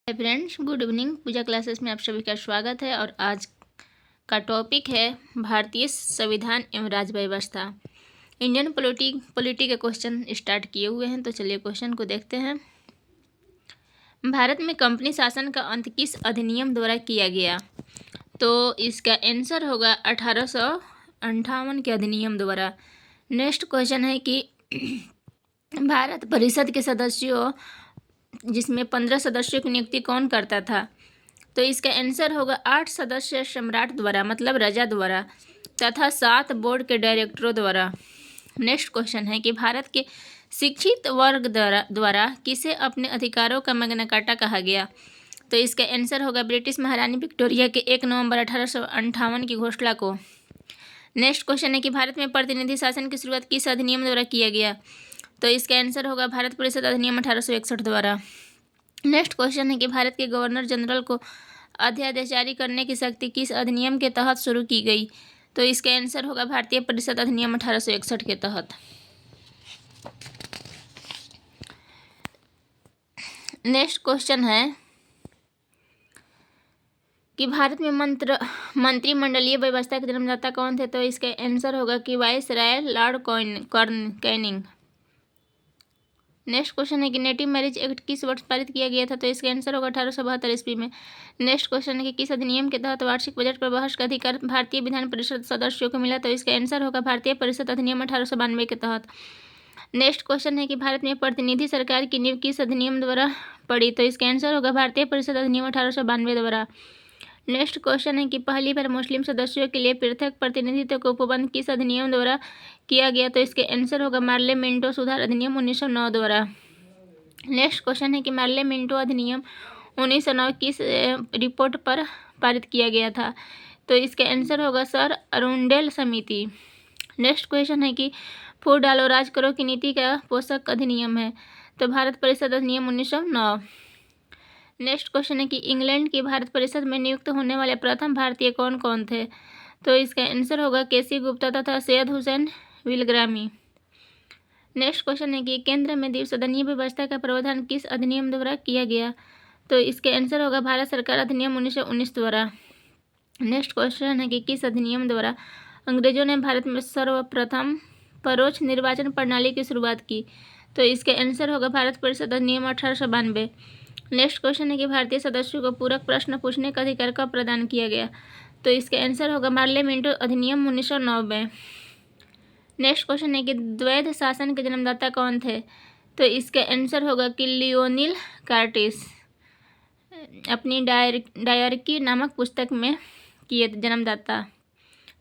हाय friends, good evening. Pooja classes में आप सभी का स्वागत है। और आज का टॉपिक है भारतीय संविधान एवं राज्य व्यवस्था। इंडियन पॉलिटी के क्वेश्चन स्टार्ट किए हुए हैं, तो चलिए क्वेश्चन को देखते हैं। भारत में कंपनी शासन का अंत किस अधिनियम द्वारा किया गया? तो इसका आंसर होगा 1858 के अधिनियम द्वारा। नेक्स्ट क्वेश्चन है कि भारत परिषद के सदस्यों जिसमें 15 सदस्यों की नियुक्ति कौन करता था? तो इसका आंसर होगा 8 सदस्य सम्राट द्वारा, मतलब राजा द्वारा, तथा 7 बोर्ड के डायरेक्टरों द्वारा। नेक्स्ट क्वेश्चन है कि भारत के शिक्षित वर्ग द्वारा किसे अपने अधिकारों का मैग्ना कार्टा कहा गया? तो इसका आंसर होगा ब्रिटिश महारानी विक्टोरिया के 1 नवंबर 1858 की घोषणा को। नेक्स्ट क्वेश्चन है कि भारत में प्रतिनिधि शासन की शुरुआत किस अधिनियम द्वारा किया गया? तो इसका आंसर होगा भारत परिषद अधिनियम 1861 द्वारा। नेक्स्ट क्वेश्चन है कि भारत के गवर्नर जनरल को अध्यादेश जारी करने की शक्ति किस अधिनियम के तहत शुरू की गई? तो इसका आंसर होगा भारतीय परिषद अधिनियम 1861 के तहत। नेक्स्ट क्वेश्चन है कि भारत में मंत्रिमंडलीय व्यवस्था के जन्मदाता कौन थे? तो इसका आंसर होगा कि viceroy Lord Canning. Next question है कि नेटिव मैरिज एक्ट किस वर्ष पारित किया गया था? तो इसका आंसर होगा 1872 ईस्वी में। नेक्स्ट क्वेश्चन है कि किस अधिनियम के तहत वार्षिक बजट पर बहस का अधिकार भारतीय विधान परिषद सदस्यों को मिला? तो इसका आंसर होगा भारतीय परिषद अधिनियम 1892 के तहत। नेक्स्ट क्वेश्चन है कि भारत में प्रतिनिधि सरकार की नींव किस अधिनियम द्वारा पड़ी? तो इसका आंसर होगा भारतीय परिषद अधिनियम 1892 द्वारा। नेक्स्ट क्वेश्चन है कि पहली बार मुस्लिम सदस्यों के लिए पृथक प्रतिनिधित्व को उपबंध किस अधिनियम द्वारा किया गया? तो इसके आंसर होगा मार्ले मिंटो सुधार अधिनियम 1909 द्वारा। नेक्स्ट क्वेश्चन है कि मार्ले मिंटो अधिनियम 1909 किस रिपोर्ट पर पारित किया गया था? तो इसका आंसर होगा सर अरुंडेल समिति। नेक्स्ट क्वेश्चन है कि फूट डालो राज करो की नीति का पोषक अधिनियम है? तो भारत परिषद अधिनियम 1909। नेक्स्ट क्वेश्चन है कि इंग्लैंड की भारत परिषद में नियुक्त होने वाले प्रथम भारतीय कौन कौन थे? तो इसका आंसर होगा केसी गुप्ता तथा सैयद हुसैन विलग्रामी। नेक्स्ट क्वेश्चन है कि केंद्र में द्विसदनीय व्यवस्था का प्रावधान किस अधिनियम द्वारा किया गया? तो इसके आंसर होगा भारत सरकार अधिनियम 1919 द्वारा। नेक्स्ट क्वेश्चन है कि किस अधिनियम द्वारा अंग्रेजों ने भारत में सर्वप्रथम परोक्ष निर्वाचन प्रणाली की शुरुआत की? तो इसके आंसर होगा भारत परिषद अधिनियम 1892। नेक्स्ट क्वेश्चन है कि भारतीय सदस्यों को पूरक प्रश्न पूछने का अधिकार कब प्रदान किया गया? तो इसका आंसर होगा मार्ले मिंटो अधिनियम 1909 में। नेक्स्ट क्वेश्चन है कि द्वैध शासन के जन्मदाता कौन थे? तो इसका आंसर होगा कि लियोनिल कार्टिस अपनी डायरकी नामक पुस्तक में किए जन्मदाता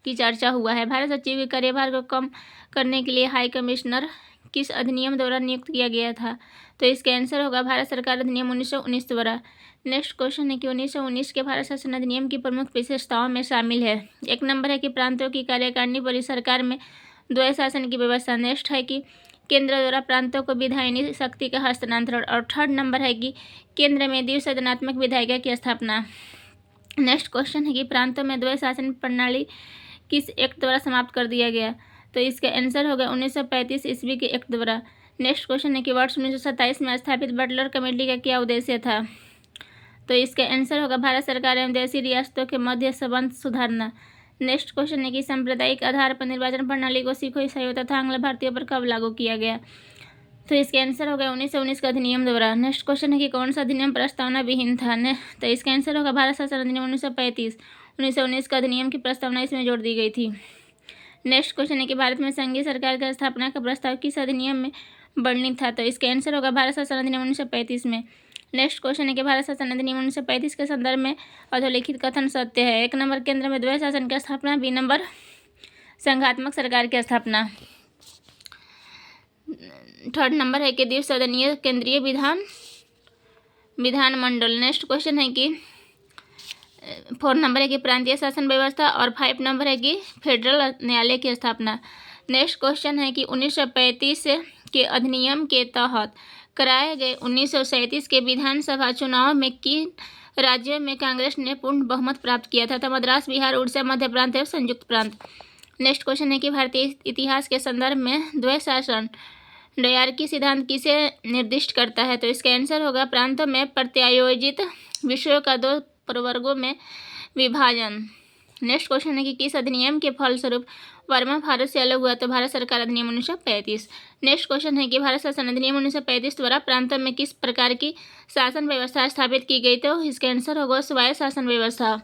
की चर्चा हुआ है। भारत सचिव के कार्यभार को कम करने के लिए हाई कमिश्नर किस अधिनियम द्वारा नियुक्त किया गया था? तो इसका आंसर होगा भारत सरकार अधिनियम 1919 द्वारा। नेक्स्ट क्वेश्चन है कि 1919 के भारत शासन अधिनियम की प्रमुख विशेषताओं में शामिल है। 1 नंबर है कि प्रांतों की कार्यकारिणी वाली सरकार में द्वैध शासन की व्यवस्था। नेक्स्ट है कि केंद्र द्वारा प्रांतों को विधायनी शक्ति का हस्तांतरण। और 3rd नंबर है कि केंद्र में द्विसदनात्मक विधायिका की स्थापना। नेक्स्ट क्वेश्चन है कि प्रांतों में द्वैध शासन प्रणाली किस एक्ट द्वारा समाप्त कर दिया गया? तो इसका आंसर होगा 1935 ईस्वी के एक्ट द्वारा। नेक्स्ट क्वेश्चन है कि वर्ष 1927 में स्थापित बटलर कमेटी का क्या उद्देश्य था? तो इसका आंसर होगा भारत सरकार एवं देशी रियासतों के मध्य संबंध सुधारना। नेक्स्ट क्वेश्चन है कि सांप्रदायिक आधार पर निर्वाचन प्रणाली को सिखों ईसाइयों तथा आंग्ल भारतीयों पर कब लागू किया गया? तो इसका आंसर होगा 1919 का अधिनियम द्वारा। नेक्स्ट क्वेश्चन है कि कौन सा अधिनियम प्रस्तावना विहीन था? तो इसका आंसर होगा भारत शासन अधिनियम 1935। 1919 का अधिनियम की प्रस्तावना इसमें जोड़ दी गई थी। नेक्स्ट क्वेश्चन है कि भारत में संघीय सरकार की स्थापना का प्रस्ताव किस अधिनियम में वर्णित था? तो इसका आंसर होगा भारत शासन अधिनियम 1935 में। नेक्स्ट क्वेश्चन है कि भारत शासन अधिनियम 1935 के संदर्भ में अधोलिखित कथन सत्य है। 1 नंबर केंद्र में द्वैध शासन की स्थापना। 2 नंबर संघात्मक सरकार की स्थापना। 3rd नंबर है कि द्विसदनीय केंद्रीय विधानमंडल। नेक्स्ट क्वेश्चन है कि 4 नंबर है कि प्रांतीय शासन व्यवस्था। और 5 नंबर है कि फेडरल न्यायालय की स्थापना। नेक्स्ट क्वेश्चन है कि 1935 के अधिनियम के तहत कराए गए 1937 के विधानसभा चुनाव में किन राज्यों में कांग्रेस ने पूर्ण बहुमत प्राप्त किया था? तो मद्रास, बिहार, उड़ीसा, मध्य प्रांत एवं संयुक्त प्रांत। नेक्स्ट क्वेश्चन है कि भारतीय इतिहास के संदर्भ में द्वैध शासन डायरकी सिद्धांत किसे निर्दिष्ट करता है? तो इसका आंसर होगा प्रांतों में प्रत्यायोजित विषयों का 2 प्रवर्गों में विभाजन। नेक्स्ट क्वेश्चन है कि किस अधिनियम के फलस्वरूप वर्मा भारत से अलग हुआ? तो भारत सरकार अधिनियम 1935। नेक्स्ट क्वेश्चन है कि भारत शासन अधिनियम 1935 द्वारा प्रांतों में किस प्रकार की शासन व्यवस्था स्थापित की गई? तो इसका आंसर होगा स्वायत्त शासन व्यवस्था।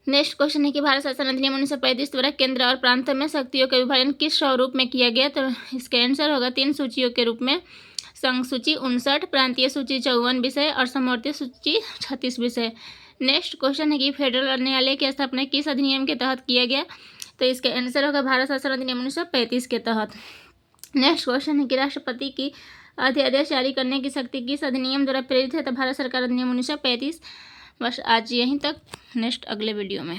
नेक्स्ट क्वेश्चन है कि भारत शासन अधिनियम 1935 द्वारा केंद्र और प्रांतों में शक्तियों का विभाजन किस स्वरूप में किया गया? तो इसका आंसर होगा 3 सूचियों के रूप में। संघ सूची 59, प्रांतीय सूची 54 विषय और समवर्ती सूची 36 विषय। नेक्स्ट क्वेश्चन है कि फेडरल न्यायालय की स्थापना किस अधिनियम के तहत किया गया? तो इसका आंसर होगा भारत शासन अधिनियम 1935 के तहत। नेक्स्ट क्वेश्चन है कि राष्ट्रपति की अध्यादेश जारी करने की शक्ति किस अधिनियम द्वारा प्रेरित है? तो भारत सरकार अधिनियम 1935। बस आज यहीं तक, नेक्स्ट अगले वीडियो में।